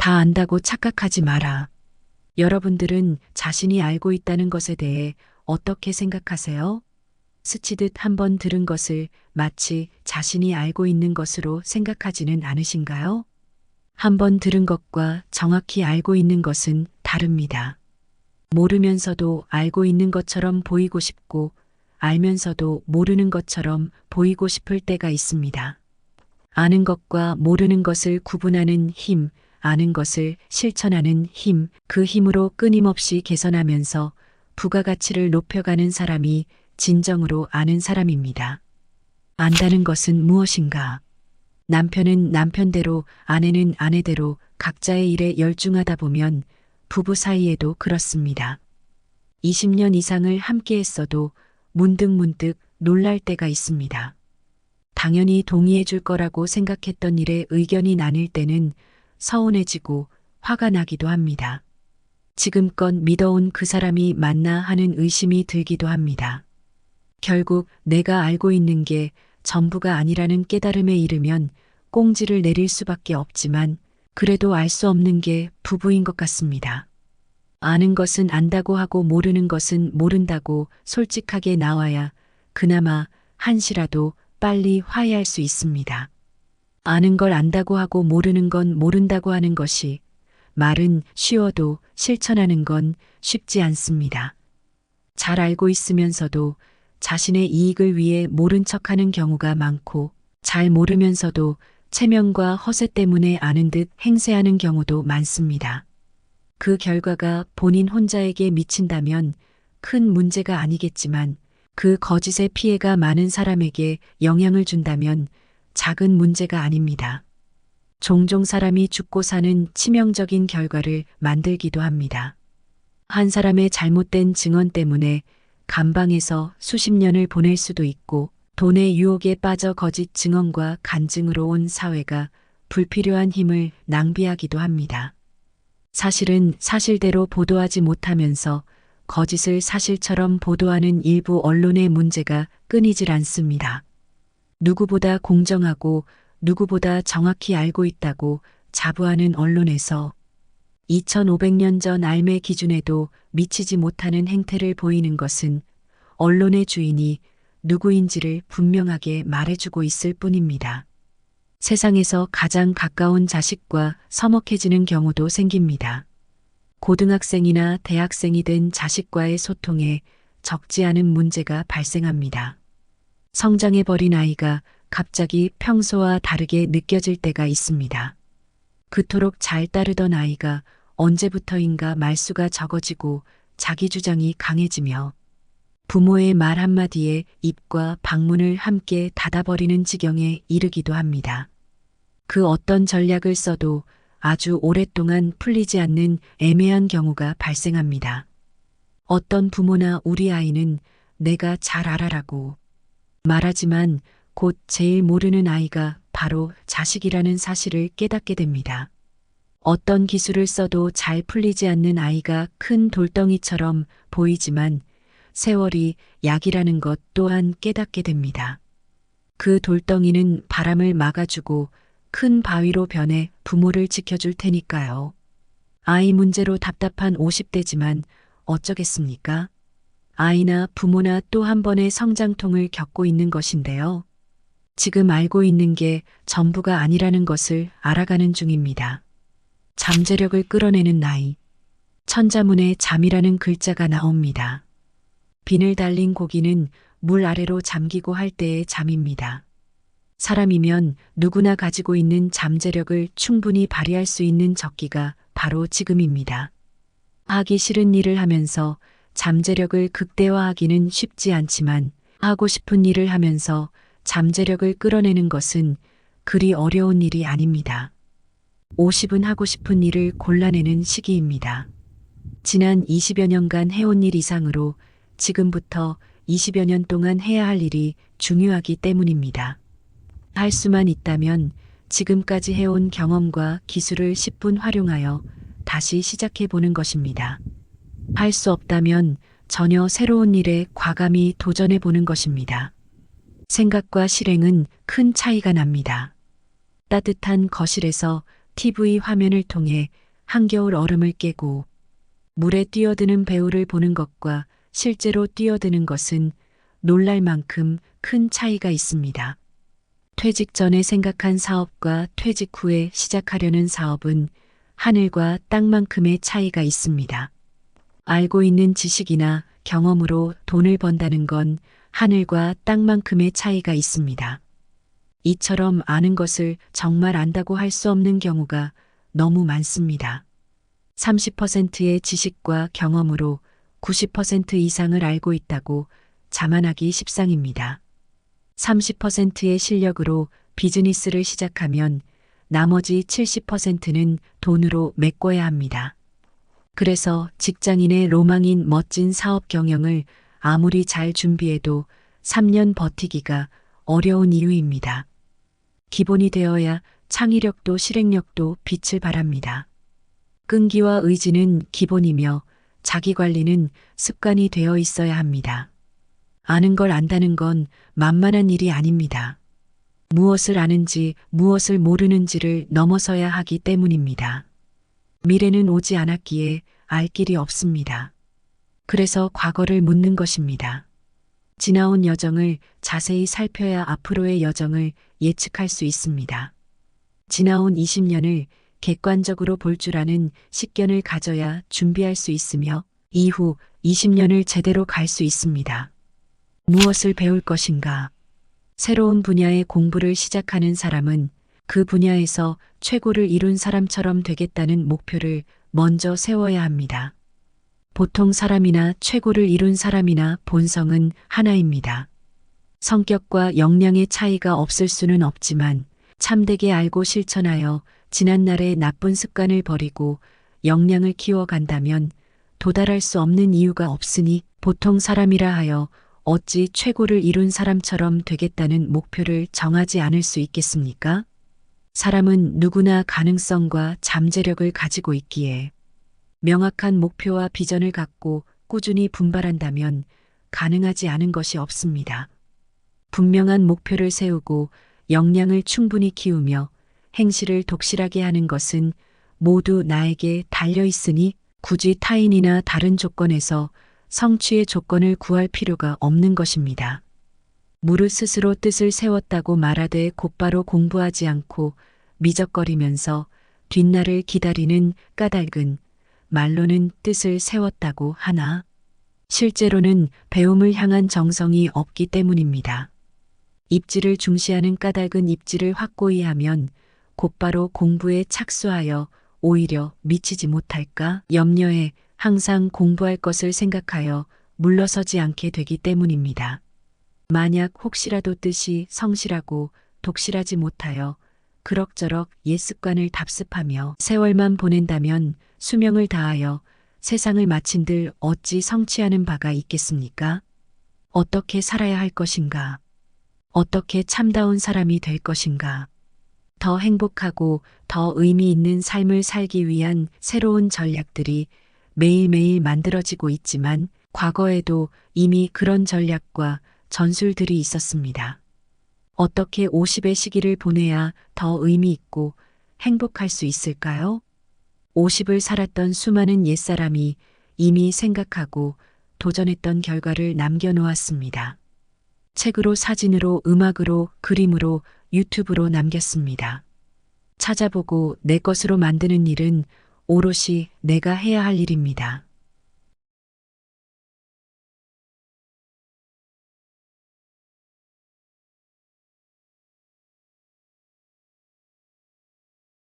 다 안다고 착각하지 마라. 여러분들은 자신이 알고 있다는 것에 대해 어떻게 생각하세요? 스치듯 한번 들은 것을 마치 자신이 알고 있는 것으로 생각하지는 않으신가요? 한번 들은 것과 정확히 알고 있는 것은 다릅니다. 모르면서도 알고 있는 것처럼 보이고 싶고, 알면서도 모르는 것처럼 보이고 싶을 때가 있습니다. 아는 것과 모르는 것을 구분하는 힘, 아는 것을 실천하는 힘, 그 힘으로 끊임없이 개선하면서 부가가치를 높여가는 사람이 진정으로 아는 사람입니다. 안다는 것은 무엇인가? 남편은 남편대로, 아내는 아내대로 각자의 일에 열중하다 보면 부부 사이에도 그렇습니다. 20년 이상을 함께 했어도 문득문득 놀랄 때가 있습니다. 당연히 동의해 줄 거라고 생각했던 일에 의견이 나뉠 때는 서운해지고 화가 나기도 합니다. 지금껏 믿어온 그 사람이 맞나 하는 의심이 들기도 합니다. 결국 내가 알고 있는 게 전부가 아니라는 깨달음에 이르면 꽁지를 내릴 수밖에 없지만 그래도 알 수 없는 게 부부인 것 같습니다. 아는 것은 안다고 하고 모르는 것은 모른다고 솔직하게 나와야 그나마 한시라도 빨리 화해할 수 있습니다. 아는 걸 안다고 하고 모르는 건 모른다고 하는 것이 말은 쉬워도 실천하는 건 쉽지 않습니다. 잘 알고 있으면서도 자신의 이익을 위해 모른 척하는 경우가 많고 잘 모르면서도 체면과 허세 때문에 아는 듯 행세하는 경우도 많습니다. 그 결과가 본인 혼자에게 미친다면 큰 문제가 아니겠지만 그 거짓의 피해가 많은 사람에게 영향을 준다면 작은 문제가 아닙니다. 종종 사람이 죽고 사는 치명적인 결과를 만들기도 합니다. 한 사람의 잘못된 증언 때문에 감방에서 수십 년을 보낼 수도 있고 돈의 유혹에 빠져 거짓 증언과 간증으로 온 사회가 불필요한 힘을 낭비하기도 합니다. 사실은 사실대로 보도하지 못하면서 거짓을 사실처럼 보도하는 일부 언론의 문제가 끊이질 않습니다. 누구보다 공정하고 누구보다 정확히 알고 있다고 자부하는 언론에서 2500년 전 알매 기준에도 미치지 못하는 행태를 보이는 것은 언론의 주인이 누구인지를 분명하게 말해주고 있을 뿐입니다. 세상에서 가장 가까운 자식과 서먹해지는 경우도 생깁니다. 고등학생이나 대학생이 된 자식과의 소통에 적지 않은 문제가 발생합니다. 성장해버린 아이가 갑자기 평소와 다르게 느껴질 때가 있습니다. 그토록 잘 따르던 아이가 언제부터인가 말수가 적어지고 자기 주장이 강해지며 부모의 말 한마디에 입과 방문을 함께 닫아버리는 지경에 이르기도 합니다. 그 어떤 전략을 써도 아주 오랫동안 풀리지 않는 애매한 경우가 발생합니다. 어떤 부모나 우리 아이는 내가 잘 알아라고 말하지만 곧 제일 모르는 아이가 바로 자식이라는 사실을 깨닫게 됩니다. 어떤 기술을 써도 잘 풀리지 않는 아이가 큰 돌덩이처럼 보이지만 세월이 약이라는 것 또한 깨닫게 됩니다. 그 돌덩이는 바람을 막아주고 큰 바위로 변해 부모를 지켜줄 테니까요. 아이 문제로 답답한 50대지만 어쩌겠습니까? 아이나 부모나 또 한 번의 성장통을 겪고 있는 것인데요. 지금 알고 있는 게 전부가 아니라는 것을 알아가는 중입니다. 잠재력을 끌어내는 나이. 천자문에 잠이라는 글자가 나옵니다. 비늘 달린 고기는 물 아래로 잠기고 할 때의 잠입니다. 사람이면 누구나 가지고 있는 잠재력을 충분히 발휘할 수 있는 적기가 바로 지금입니다. 하기 싫은 일을 하면서 잠재력을 극대화하기는 쉽지 않지만 하고 싶은 일을 하면서 잠재력을 끌어내는 것은 그리 어려운 일이 아닙니다. 50은 하고 싶은 일을 골라내는 시기입니다. 지난 20여 년간 해온 일 이상으로 지금부터 20여 년 동안 해야 할 일이 중요하기 때문입니다. 할 수만 있다면 지금까지 해온 경험과 기술을 10분 활용하여 다시 시작해 보는 것입니다. 할 수 없다면 전혀 새로운 일에 과감히 도전해 보는 것입니다. 생각과 실행은 큰 차이가 납니다. 따뜻한 거실에서 TV 화면을 통해 한겨울 얼음을 깨고 물에 뛰어드는 배우를 보는 것과 실제로 뛰어드는 것은 놀랄 만큼 큰 차이가 있습니다. 퇴직 전에 생각한 사업과 퇴직 후에 시작하려는 사업은 하늘과 땅만큼의 차이가 있습니다. 알고 있는 지식이나 경험으로 돈을 번다는 건 하늘과 땅만큼의 차이가 있습니다. 이처럼 아는 것을 정말 안다고 할 수 없는 경우가 너무 많습니다. 30%의 지식과 경험으로 90% 이상을 알고 있다고 자만하기 십상입니다. 30%의 실력으로 비즈니스를 시작하면 나머지 70%는 돈으로 메꿔야 합니다. 그래서 직장인의 로망인 멋진 사업 경영을 아무리 잘 준비해도 3년 버티기가 어려운 이유입니다. 기본이 되어야 창의력도 실행력도 빛을 발합니다. 끈기와 의지는 기본이며 자기관리는 습관이 되어 있어야 합니다. 아는 걸 안다는 건 만만한 일이 아닙니다. 무엇을 아는지 무엇을 모르는지를 넘어서야 하기 때문입니다. 미래는 오지 않았기에 알 길이 없습니다. 그래서 과거를 묻는 것입니다. 지나온 여정을 자세히 살펴야 앞으로의 여정을 예측할 수 있습니다. 지나온 20년을 객관적으로 볼 줄 아는 식견을 가져야 준비할 수 있으며 이후 20년을 제대로 갈 수 있습니다. 무엇을 배울 것인가? 새로운 분야의 공부를 시작하는 사람은 그 분야에서 최고를 이룬 사람처럼 되겠다는 목표를 먼저 세워야 합니다. 보통 사람이나 최고를 이룬 사람이나 본성은 하나입니다. 성격과 역량의 차이가 없을 수는 없지만 참되게 알고 실천하여 지난날의 나쁜 습관을 버리고 역량을 키워간다면 도달할 수 없는 이유가 없으니 보통 사람이라 하여 어찌 최고를 이룬 사람처럼 되겠다는 목표를 정하지 않을 수 있겠습니까? 사람은 누구나 가능성과 잠재력을 가지고 있기에 명확한 목표와 비전을 갖고 꾸준히 분발한다면 가능하지 않은 것이 없습니다. 분명한 목표를 세우고 역량을 충분히 키우며 행실을 독실하게 하는 것은 모두 나에게 달려 있으니 굳이 타인이나 다른 조건에서 성취의 조건을 구할 필요가 없는 것입니다. 무릇 스스로 뜻을 세웠다고 말하되 곧바로 공부하지 않고 미적거리면서 뒷날을 기다리는 까닭은 말로는 뜻을 세웠다고 하나 실제로는 배움을 향한 정성이 없기 때문입니다. 입지를 중시하는 까닭은 입지를 확고히 하면 곧바로 공부에 착수하여 오히려 미치지 못할까 염려해 항상 공부할 것을 생각하여 물러서지 않게 되기 때문입니다. 만약 혹시라도 뜻이 성실하고 독실하지 못하여 그럭저럭 옛 습관을 답습하며 세월만 보낸다면 수명을 다하여 세상을 마친들 어찌 성취하는 바가 있겠습니까? 어떻게 살아야 할 것인가? 어떻게 참다운 사람이 될 것인가? 더 행복하고 더 의미 있는 삶을 살기 위한 새로운 전략들이 매일매일 만들어지고 있지만 과거에도 이미 그런 전략과 전술들이 있었습니다. 어떻게 50의 시기를 보내야 더 의미 있고 행복할 수 있을까요? 50을 살았던 수많은 옛사람이 이미 생각하고 도전했던 결과를 남겨놓았습니다. 책으로, 사진으로, 음악으로, 그림으로, 유튜브로 남겼습니다. 찾아보고 내 것으로 만드는 일은 오롯이 내가 해야 할 일입니다.